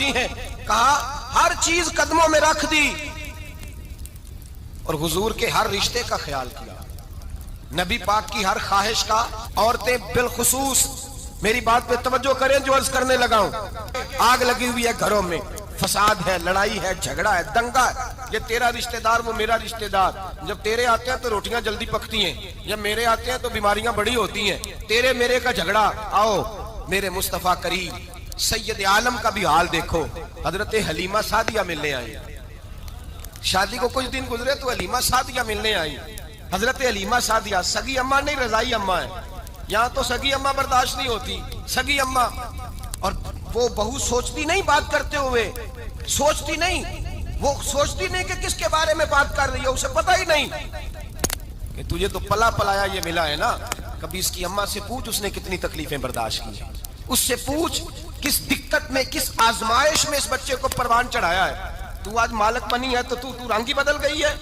ہیں, کہا ہر چیز قدموں میں رکھ دی اور حضور کے ہر رشتے کا خیال کیا, نبی پاک کی ہر خواہش کا. عورتیں بالخصوص میری بات پہ توجہ کریں جو عرض کرنے لگا ہوں. آگ لگی ہوئی ہے گھروں میں, فساد ہے, لڑائی ہے, جھگڑا ہے, دنگا ہے. یہ تیرا رشتہ دار وہ میرا رشتہ دار. جب تیرے آتے ہیں تو روٹیاں جلدی پکتی ہیں, جب میرے آتے ہیں تو بیماریاں بڑی ہوتی ہیں. تیرے میرے کا جھگڑا. آؤ میرے مصطفیٰ کریم سید عالم کا بھی حال دیکھو. حضرت حلیمہ سعدیہ ملنے آئی, شادی کو کچھ دن گزرے تو حلیمہ سعدیہ ملنے آئی. حضرت حلیمہ سعدیہ سگی اماں نہیں, رضائی اماں ہے. یہاں تو سگی اماں برداشت نہیں ہوتی, سگی اماں. اور وہ بہو سوچتی نہیں بات کرتے ہوئے, سوچتی نہیں, وہ سوچتی نہیں کہ کس کے بارے میں بات کر رہی ہے, اسے پتہ ہی نہیں کہ تجھے تو پلا پلایا یہ ملا ہے نا. کبھی اس کی اماں سے پوچھ اس نے کتنی تکلیفیں برداشت کی ہیں, اس سے پوچھ کس دقت میں, کس آزمائش میں اس بچے کو پروان چڑھایا ہے. تو آج مالک بنی ہے تو تو رنگ ہی بدل گئی ہے.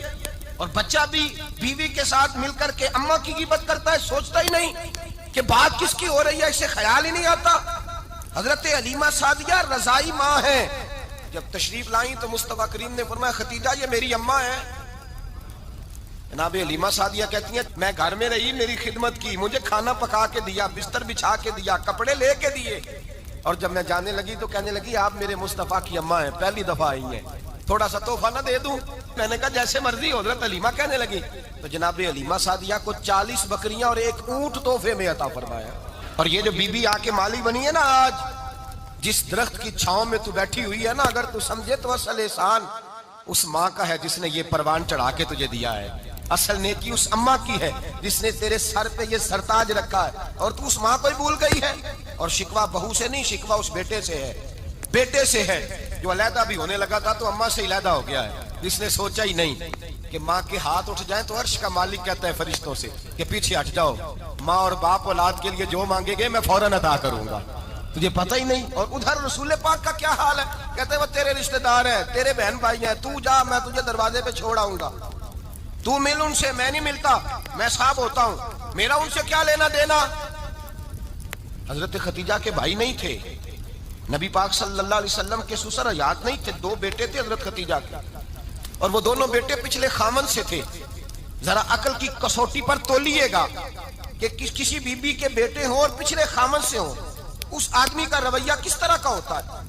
اور بچہ بھی بیوی کے ساتھ مل کر کے اماں کی غیبت کرتا ہے, سوچتا ہی نہیں کہ بات کس کی ہو رہی ہے, اسے خیال ہی نہیں آتا. حضرت حلیمہ سعدیہ رضائی ماں ہے. جب تشریف لائیں تو مصطفیٰ کریم نے فرمایا ختیجہ یہ میری اماں ہے. جناب حلیمہ سعدیہ کہتی ہیں میں گھر میں رہی, میری خدمت کی, مجھے کھانا پکا کے دیا, بستر بچھا کے دیا, کپڑے لے کے دیے, اور جب میں جانے لگی تو کہنے لگی آپ میرے مصطفیٰ کی اماں ہیں, پہلی دفعہ آئی ہیں, تھوڑا سا تحفہ نہ دے دوں. میں نے کہا جیسے مرضی. حضرت حلیمہ کہنے لگی تو جناب حلیمہ سعدیہ کو 40 بکریاں اور 1 اونٹ تحفے میں عطا فرمایا. اور یہ جو بی بی آ کے مالی بنی ہے نا, آج جس درخت کی چھاؤں میں تو بیٹھی ہوئی ہے نا, اگر تو سمجھے تو اصل احسان اس ماں کا ہے جس نے یہ پروان چڑھا کے تجھے دیا ہے. اصل نیکی اس اماں کی ہے جس نے تیرے سر پہ یہ سرتاج رکھا ہے, اور تو اس ماں کو ہی بھول گئی ہے. اور شکوہ بہو سے نہیں, شکوہ اس بیٹے سے ہے, بیٹے سے ہے جو علیحدہ بھی ہونے لگا تھا تو اماں سے علیحدہ ہو گیا ہے. جس نے سوچا ہی نہیں کہ ماں کے ہاتھ اٹھ جائیں تو عرش کا مالک کہتا ہے فرشتوں سے کہ پیچھے ہٹ جاؤ, ماں اور باپ اولاد کے لیے جو مانگے گے میں فوراً عطا کروں گا. تجھے پتہ ہی نہیں. اور ادھر رسول پاک کا کیا حال ہے, کہتے ہیں وہ تیرے رشتہ دار ہیں, تیرے بہن بھائی ہیں, تو جا میں تجھے دروازے پہ چھوڑ آؤں گا, تو مل ان سے. میں نہیں ملتا, میں صاحب ہوتا ہوں, میرا ان سے کیا لینا دینا. حضرت ختیجہ کے بھائی نہیں تھے, نبی پاک صلی اللہ علیہ وسلم کے سسر حیات نہیں تھے, 2 بیٹے تھے حضرت ختیجہ کے, اور وہ دونوں بیٹے پچھلے خامن سے تھے. ذرا عقل کی کسوٹی پر تولیے گا کہ کسی بی بی کے بیٹے ہوں اور پچھلے خامن سے ہوں, اس آدمی کا رویہ کس طرح کا ہوتا ہے.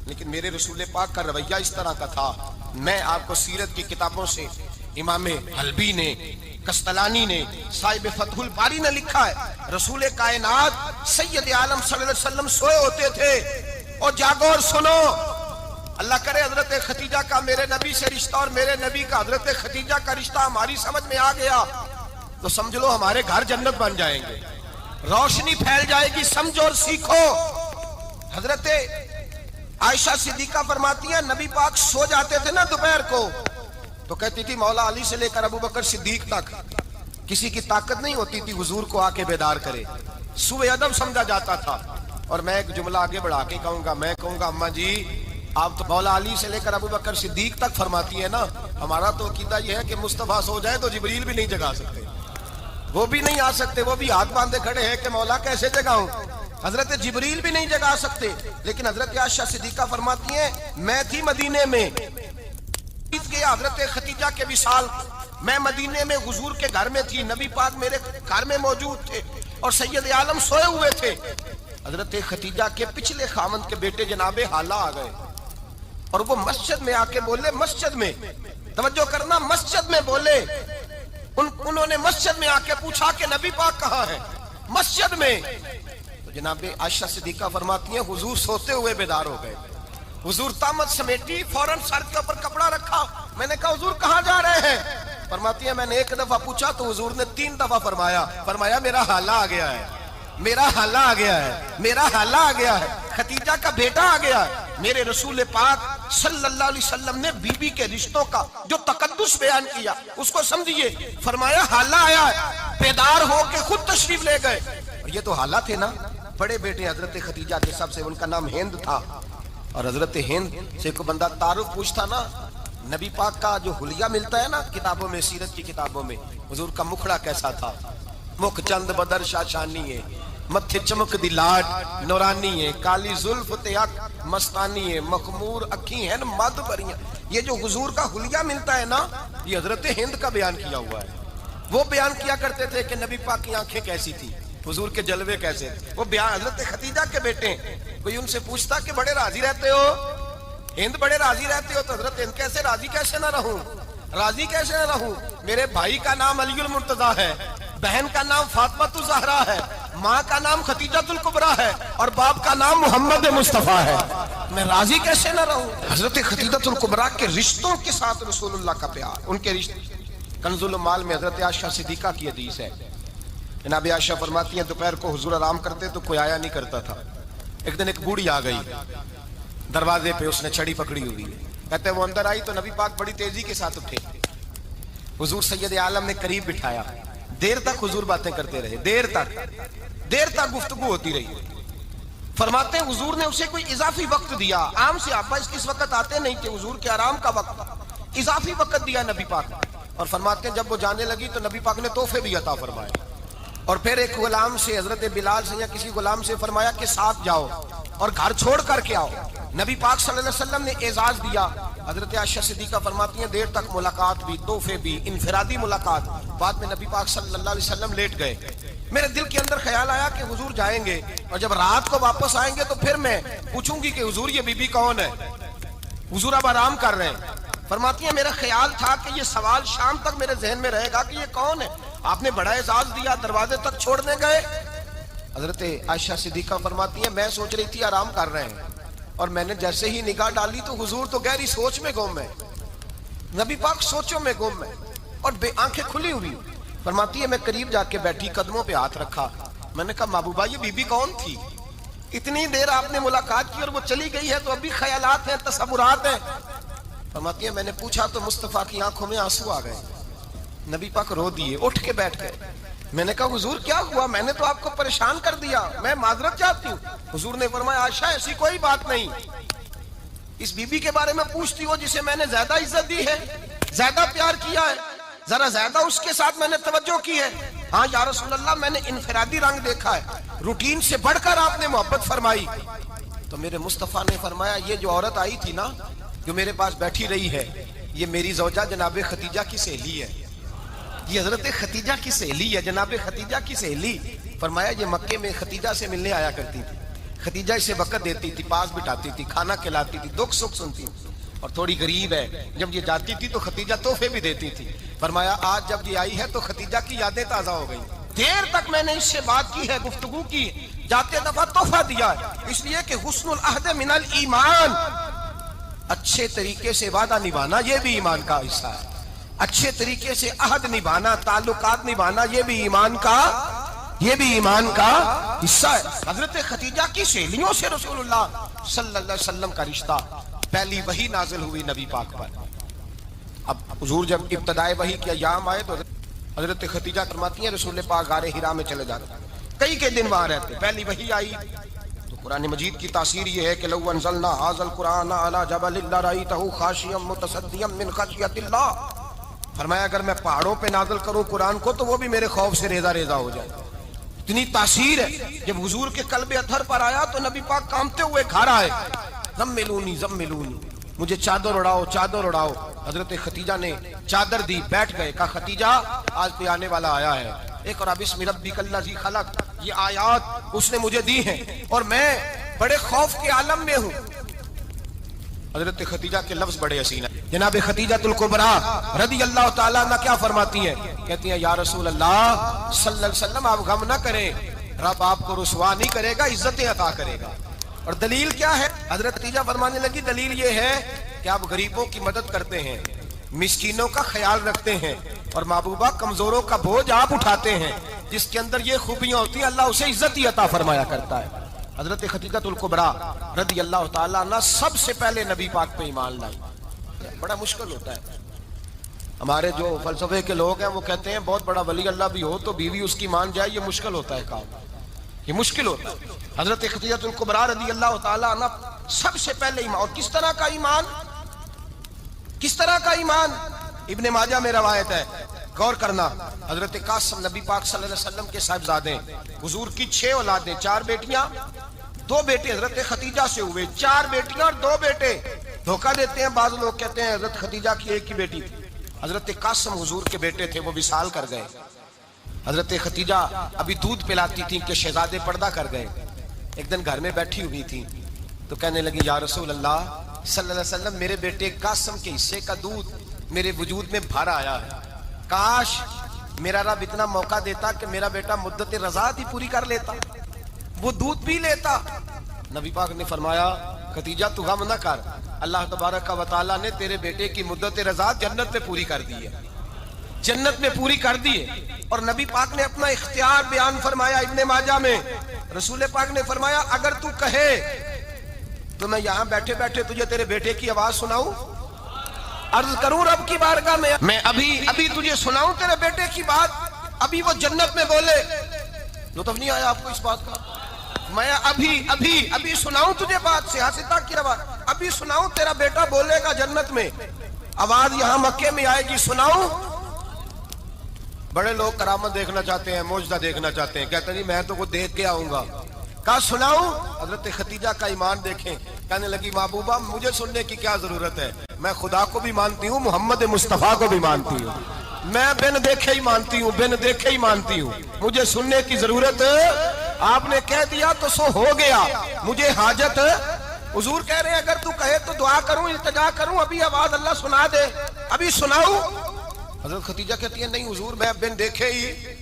لیکن میرے رسول پاک کا رویہ اس طرح کا تھا. میں آپ کو سیرت کی کتابوں سے امام حلبی نے, کستلانی نے, صاحب فتح الباری نے لکھا ہے, رسول کائنات سید عالم صلی اللہ علیہ وسلم سوئے ہوتے تھے. اور جاگو اور سنو, اللہ کرے حضرت ختیجہ کا میرے نبی سے رشتہ اور میرے نبی کا حضرت ختیجہ کا رشتہ ہماری سمجھ میں آ گیا تو سمجھ لو ہمارے گھر جنت بن جائیں گے, روشنی پھیل جائے گی. سمجھو اور سیکھو. حضرت عائشہ صدیقہ فرماتی ہیں نبی پاک سو جاتے تھے نا دوپہر کو تو کہتی تھی مولا علی سے لے کر ابو بکر صدیق تک کسی کی طاقت نہیں ہوتی تھی حضور کو آ کے بیدار کرے. سوء ادب سمجھا جاتا تھا. اور میں ایک جملہ آگے بڑھا کے کہوں گا, میں کہوں گا اماں جی آپ تو مولا علی سے لے کر ابو بکر صدیق تک فرماتی ہیں نا, ہمارا تو عقیدہ یہ ہے کہ مصطفیٰ سو جائے تو جبریل بھی نہیں جگا سکتے, وہ بھی نہیں آ سکتے, وہ بھی ہاتھ باندھے کھڑے ہیں کہ مولا کیسے جگاؤں. حضرت جبریل بھی نہیں جگا سکتے. لیکن حضرت عائشہ صدیقہ فرماتی ہیں میں تھی مدینے میں, حضرت ختیجہ کے وصال, میں مدینے میں حضور کے گھر میں تھی, نبی پاک میرے گھر میں موجود تھے اور سید عالم سوئے ہوئے تھے. حضرت ختیجہ کے پچھلے خامند کے بیٹے جناب حالہ آ گئے اور وہ مسجد میں آ کے بولے, مسجد میں توجہ کرنا, مسجد میں بولے. انہوں نے مسجد میں آ کے پوچھا کہ نبی پاک کہاں ہے, مسجد میں. تو جناب عائشہ صدیقہ فرماتی ہیں حضور سوتے ہوئے بیدار ہو گئے. حضور طامت سمیٹی, فوراً سر کے اوپر کپڑا رکھا. میں نے کہا حضور کہاں جا رہے ہیں. فرماتی ہیں میں نے 1 دفعہ پوچھا تو حضور نے 3 دفعہ فرمایا میرا حالہ آ گیا ہے, میرا حالہ آ گیا ہے, میرا حالہ آ گیا ہے, ختیجہ کا بیٹا آ گیا ہے. میرے رسول پاک صلی اللہ علیہ وسلم نے بی بی کے رشتوں کا جو تقدس بیان کیا اس کو سمجھیے. فرمایا حالہ آیا ہے, بیدار ہو کے خود تشریف لے گئے. اور یہ تو حالہ تھے نا, بڑے بیٹے حضرت ختیجہ کے سب سے, ان کا نام ہند تھا. اور حضرت ہند سے کوئی بندہ تعارف پوچھتا نا, نبی پاک کا جو حلیہ ملتا ہے نا کتابوں میں, سیرت کی کتابوں میں, حضور کا مکھڑا کیسا تھا, مکھ چند بدر شاشانی ہے, متھے چمک دی لاٹ نورانی ہے, کالی زلف تے اک مستانی ہے، مخمور اکھی ہیں نا، مد بریاں. یہ جو حضور کا حلیہ ملتا ہے نا، یہ حضرت ہند کا بیان کیا ہوا ہے. وہ بیان کیا کرتے تھے کہ نبی پاک کی آنکھیں کیسی تھی، حضور کے جلوے کیسے تھے. وہ بیان حضرت خدیجہ کے بیٹے ہیں. کوئی ان سے پوچھتا کہ بڑے راضی رہتے ہو، ہند بڑے راضی رہتے ہو، تو حضرت ہند کیسے راضی کیسے نہ رہوں، راضی کیسے نہ رہوں. میرے بھائی کا نام علی المرتضیٰ ہے، بہن کا نام فاطمۃ الزہرا ہے، ماں کا نام خدیجۃ الکبریٰ ہے، اور باپ کا نام محمد مصطفیٰ ہے. میں راضی کیسے نہ رہوں. حضرت خدیجۃ الکبریٰ کے رشتوں کے ساتھ رسول اللہ کا پیار، ان کے رشتے. کنز المال میں حضرت عائشہ صدیقہ کی حدیث ہے. جناب عائشہ فرماتی ہیں دوپہر کو حضور آرام کرتے تو کوئی آیا نہیں کرتا تھا. ایک دن ایک بوڑھی آ گئی دروازے پہ، اس نے چھڑی پکڑی ہوئی ہے. کہتے وہ اندر آئی تو نبی پاک بڑی تیزی کے ساتھ اٹھے. حضور سید عالم نے قریب بٹھایا. دیر تک حضور باتیں کرتے رہے، دیر تک گفتگو ہوتی رہی. فرماتے ہیں حضور نے اسے کوئی اضافی وقت دیا. عام صحابہ اس وقت آتے نہیں تھے، حضور کے آرام کا وقت، اضافی وقت دیا نبی پاک. اور فرماتے ہیں جب وہ جانے لگی تو نبی پاک نے تحفے بھی عطا فرمائے. اور پھر ایک غلام سے، حضرت بلال سے یا کسی غلام سے فرمایا کہ ساتھ جاؤ اور گھر چھوڑ کر کے آؤ. نبی پاک صلی اللہ علیہ وسلم نے اعزاز دیا. حضرت عائشہ صدیقہ فرماتی ہیں دیر تک ملاقات بھی، تحفے بھی، انفرادی ملاقات. بعد میں نبی پاک صلی اللہ علیہ وسلم لیٹ گئے. میرے دل کے اندر خیال آیا کہ حضور جائیں گے اور جب رات کو واپس آئیں گے تو پھر میں پوچھوں گی کہ حضور یہ بی بی کون ہے، حضور اب آرام کر رہے ہیں. فرماتی ہیں میرا خیال تھا کہ یہ سوال شام تک میرے ذہن میں رہے گا کہ یہ کون ہے. آپ نے بڑا اعزاز دیا، دروازے تک چھوڑنے گئے. حضرت عائشہ صدیقہ فرماتی ہیں میں سوچ رہی تھی آرام کر رہے ہیں، اور میں نے جیسے ہی نگاہ ڈالی تو حضور تو گہری سوچ میں گم ہے، نبی پاک سوچوں میں گم ہے اور آنکھیں کھلی ہوئی. فرماتی ہے میں قریب جا کے بیٹھی، قدموں پہ ہاتھ رکھا. میں نے کہا محبوبہ یہ بی بی کون تھی؟ اتنی دیر آپ نے ملاقات کی اور وہ چلی گئی ہے تو ابھی خیالات ہیں، تصورات ہیں. فرماتی ہے میں نے پوچھا تو مصطفیٰ کی آنکھوں میں آنسو آ گئے. نبی پاک رو دیے، اٹھ کے بیٹھ گئے. میں نے کہا حضور کیا ہوا؟ میں نے تو آپ کو پریشان کر دیا، میں معذرت چاہتی ہوں. حضور نے فرمایا عائشہ ایسی کوئی بات نہیں، اس بی بی کے بارے میں پوچھتی ہو جسے میں نے زیادہ عزت دی ہے، زیادہ پیار کیا ہے، ذرا زیادہ اس کے ساتھ میں نے توجہ کی ہے. ہاں یا رسول اللہ میں نے انفرادی رنگ دیکھا ہے، روٹین سے بڑھ کر آپ نے محبت فرمائی. تو میرے مصطفیٰ نے فرمایا یہ جو عورت آئی تھی نا، جو میرے پاس بیٹھی رہی ہے، یہ میری زوجہ جناب خدیجہ کی سہیلی ہے. یہ حضرت خدیجہ کی سہیلی ہے، جناب خدیجہ کی سہیلی. فرمایا یہ مکے میں خدیجہ سے ملنے آیا کرتی تھی، خدیجہ اسے وقت دیتی تھی، پاس بٹھاتی تھی، کھانا کھلاتی تھی، دکھ سکھ سنتی تھی. اور تھوڑی غریب ہے، جب یہ جاتی تھی تو خدیجہ تحفے بھی دیتی تھی. فرمایا آج جب یہ آئی ہے تو خدیجہ کی یادیں تازہ ہو گئی. دیر تک میں نے اس سے بات کی ہے، گفتگو کی، جاتے دفعہ تحفہ دیا ہے. اس لیے کہ حسن العہد من الایمان، اچھے طریقے سے وعدہ نبھانا یہ بھی ایمان کا حصہ ہے. اچھے طریقے سے عہد نبھانا، تعلقات نبھانا یہ بھی ایمان کا حصہ ہے. حضرت خدیجہ کی سہیلیوں سے رسول اللہ صلی اللہ علیہ وسلم کا رشتہ. پہلی وحی نازل ہوئی نبی پاک پر. اب حضور جب ابتدائے وحی کے ایام آئے تو حضرت خدیجہ فرماتی ہیں رسول پاک غار حرا میں چلے جاتے، کئی کے دن وہاں رہتے. پہلی وحی آئی تو قرآن مجید کی تاثیر یہ ہے کہ لو انزلنا ھذا القرآن علی جبل لرأیتہ خاشعا متصدعا من خشیۃ اللہ. فرمایا اگر میں پہاڑوں پہ نازل کروں قرآن کو تو وہ بھی میرے خوف سے ریزہ ریزہ ہو جائے. اتنی تاثیر ہے. جب حضور کے قلب اطہر پر آیا تو نبی پاک کانپتے ہوئے گھر آئے. زملونی زملونی، مجھے چادر اڑاؤ چادر اڑاؤ. حضرت خدیجہ نے چادر دی، بیٹھ گئے. کہا خدیجہ آج پہ آنے والا آیا ہے. اقرأ بسم ربک الذی خلق، یہ آیات اس نے مجھے دی ہیں اور میں بڑے خوف کے عالم میں ہوں. حضرت خدیجہ کے لفظ بڑے حسین ہیں. جناب خدیجۃ الکبریٰ رضی اللہ تعالیٰ عنہ کیا فرماتی ہیں؟ کہتی ہیں یا رسول اللہ صلی اللہ علیہ وسلم آپ غم نہ کریں، رب آپ کو رسوا نہیں کرے گا، عزتیں عطا کرے گا. اور دلیل کیا ہے؟ حضرت خدیجہ فرمانے لگی دلیل یہ ہے کہ آپ غریبوں کی مدد کرتے ہیں، مسکینوں کا خیال رکھتے ہیں، اور محبوبہ کمزوروں کا بوجھ آپ اٹھاتے ہیں. جس کے اندر یہ خوبیاں ہوتی ہیں اللہ اسے عزت ہی عطا فرمایا کرتا ہے. حضرت خدیجۃ الکبریٰ رضی اللہ تعالیٰ عنہ سب سے پہلے نبی پاک پہ ایمان لائی. بڑا مشکل ہوتا ہے. ہمارے جو فلسفے کے لوگ ہیں وہ کہتے ہیں بہت بڑا ولی اللہ بھی ہو تو بیوی اس کی مان جائے، یہ مشکل ہوتا ہے کام، یہ مشکل ہوتا ہے. حضرت خدیجۃ الکبریٰ رضی اللہ تعالیٰ عنہ سب سے پہلے ایمان. اور کس طرح کا ایمان؟ کس طرح کا ایمان؟ ابن ماجہ میں روایت ہے، غور کرنا. حضرت قاسم نبی پاک صلی اللہ علیہ وسلم کے صاحبزادے، حضور کی 6 اولادیں، 4 بیٹیاں دو بیٹے حضرت خدیجہ سے ہوئے، 4 بیٹیاں اور 2 بیٹے. دھوکہ دیتے ہیں بعض لوگ، کہتے ہیں حضرت خدیجہ کی ایک ہی بیٹی تھی. حضرت قاسم حضور کے بیٹے تھے، وہ وصال کر گئے. حضرت خدیجہ ابھی دودھ پلاتی تھی کہ شہزادے پردہ کر گئے. ایک دن گھر میں بیٹھی ہوئی تھی تو کہنے لگی یا رسول اللہ صلی اللہ علیہ وسلم، میرے بیٹے قاسم کے حصے کا دودھ میرے وجود میں بھر آیا ہے. کاش میرا رب اتنا موقع دیتا کہ میرا بیٹا مدت رضاعت ہی پوری کر لیتا، وہ دودھ پی لیتا. نبی پاک نے فرمایا خدیجہ تو غم نہ کر، اللہ تبارک و تعالیٰ نے تیرے بیٹے کی مدت رضاعت جنت میں پوری کر دی ہے، جنت میں پوری کر دی ہے. اور نبی پاک نے اپنا اختیار بیان فرمایا ابن ماجہ میں. رسول پاک نے فرمایا اگر تو کہے تو میں یہاں بیٹھے بیٹھے تجھے تیرے بیٹے کی آواز سناؤں، عرض کروں رب کی بارگاہ میں ابھی تجھے سناؤں تیرے بیٹے کی بات، ابھی وہ جنت میں بولے. لطف نہیں آیا آپ کو اس بات کا؟ میں ابھی سناؤں تجھے بات، سیاستہ کی آواز، ابھی سناؤں تیرا بیٹا بولے گا جنت میں، آواز یہاں مکے میں آئے گی، سناؤں. بڑے لوگ کرامت دیکھنا چاہتے ہیں، معجزہ دیکھنا چاہتے ہیں، کہتے نہیں میں تو وہ دیکھ کے آؤں گا. کہا سناؤں. حضرت خدیجہ کا ایمان دیکھیں، کہنے لگی محبوبہ مجھے سننے کی کیا ضرورت ہے، میں خدا کو بھی مانتی ہوں، محمد مصطفیٰ کو بھی مانتی ہوں، میں بن دیکھے ہی مانتی ہوں، بن دیکھے ہی مانتی ہوں، مجھے سننے کی ضرورت آپ نے کہہ دیا تو سو ہو گیا، مجھے حاجت. حضور کہہ رہے ہیں اگر تو کہے تو دعا کروں، التجا کروں، ابھی آواز اللہ سنا دے، ابھی سناؤں. حضرت خدیجہ کہتی ہے نہیں حضور میں بن دیکھے ہی،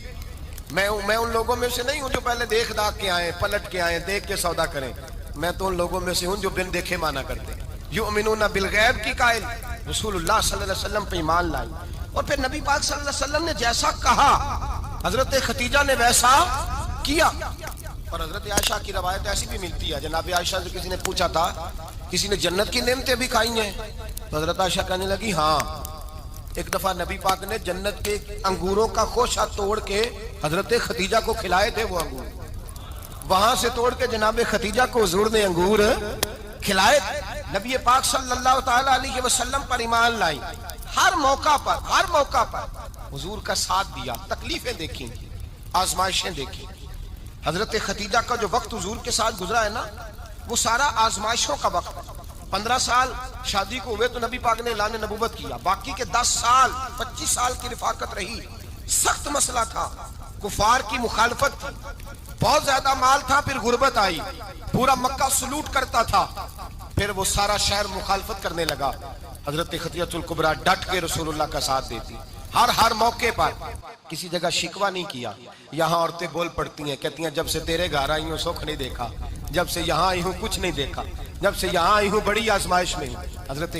میں ان لوگوں میں سے نہیں ہوں جو پہلے دیکھ داکھ کے آئیں، پلٹ کے آئیں، دیکھ کے سودا کریں، میں تو ان لوگوں میں سے ہوں جو بن دیکھے مانا کرتے ہیں. یؤمنون بالغیب کی قائل رسول اللہ صلی اللہ علیہ وسلم پہ ایمان لائی. اور پھر نبی پاک صلی اللہ علیہ وسلم نے جیسا کہا حضرت خدیجہ نے ویسا کیا. اور حضرت عائشہ کی روایت ایسی بھی ملتی ہے، جناب عائشہ سے کسی نے پوچھا تھا کسی نے جنت کی نعمتیں بھی کھائی ہیں؟ تو حضرت عائشہ کہنے لگی ہاں، ایک دفعہ نبی پاک نے جنت کے انگوروں کا خوشہ توڑ کے حضرت خدیجہ کو کھلائے تھے. وہ انگور وہاں سے توڑ کے جناب خدیجہ کو حضور نے انگور کھلائے. نبی پاک صلی اللہ تعالی علیہ وسلم پر ایمان لائی، ہر موقع پر حضور کا ساتھ دیا، تکلیفیں دیکھیں، آزمائشیں دیکھیں. حضرت خدیجہ کا جو وقت حضور کے ساتھ گزرا ہے نا، وہ سارا آزمائشوں کا وقت ہے. 15 سال شادی کو ہوئے تو نبی پاک نے اعلان نبوت کیا، باقی کے 10 سال 25 سال کی رفاقت رہی. سخت مسئلہ تھا، کفار کی مخالفت تھی، بہت زیادہ مال تھا، پھر غربت آئی، پورا مکہ سلوٹ کرتا تھا، پھر وہ سارا شہر مخالفت کرنے لگا. حضرت خدیجہ الکبریٰ ڈٹ کے رسول اللہ کا ساتھ دیتی، ہر موقع پر کسی جگہ شکوہ نہیں کیا. یہاں عورتیں بول پڑتی ہیں، کہتی ہیں جب سے تیرے گھر آئی ہوں سکھ نہیں دیکھا، جب سے یہاں آئی ہوں کچھ نہیں دیکھا، جب سے یہاں آئی ہوں بڑی آزمائش میں ہوں. حضرت